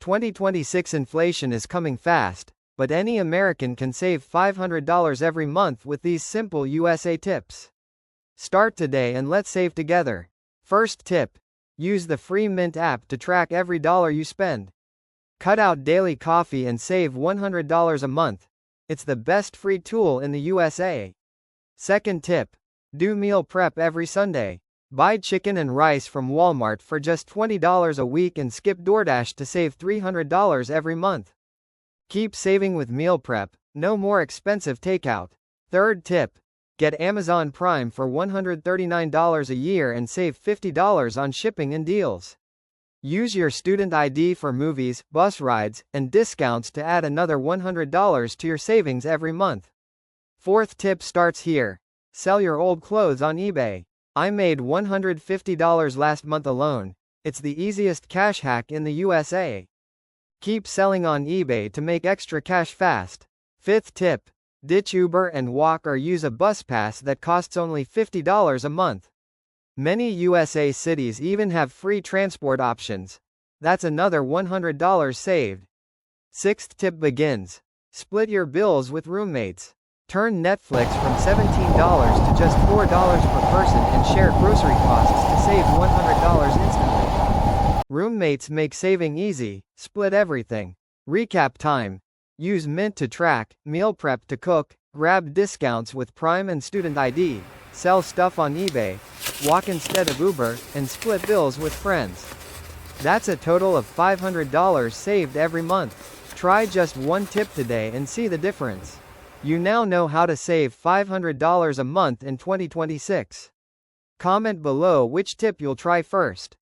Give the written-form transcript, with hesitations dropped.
2026 inflation is coming fast, but any American can save $500 every month with these simple USA tips. Start today and let's save together. First tip. Use the free Mint app to track every dollar you spend. Cut out daily coffee and save $100 a month. It's the best free tool in the USA. Second tip. Do meal prep every Sunday. Buy chicken and rice from Walmart for just $20 a week and skip DoorDash to save $300 every month. Keep saving with meal prep, no more expensive takeout. Third tip. Get Amazon Prime for $139 a year and save $50 on shipping and deals. Use your student ID for movies, bus rides, and discounts to add another $100 to your savings every month. Fourth tip starts here. Sell your old clothes on eBay. I made $150 last month alone. It's the easiest cash hack in the USA. Keep selling on eBay to make extra cash fast. Fifth tip. Ditch Uber and walk or use a bus pass that costs only $50 a month. Many USA cities even have free transport options. That's another $100 saved. Sixth tip begins. Split your bills with roommates. Turn Netflix from $17 to just $4 per person and share grocery costs to save $100 instantly. Roommates make saving easy. Split everything. Recap time. Use Mint to track, meal prep to cook, grab discounts with Prime and Student ID, sell stuff on eBay, walk instead of Uber, and split bills with friends. That's a total of $500 saved every month. Try just one tip today and see the difference. You now know how to save $500 a month in 2026. Comment below which tip you'll try first.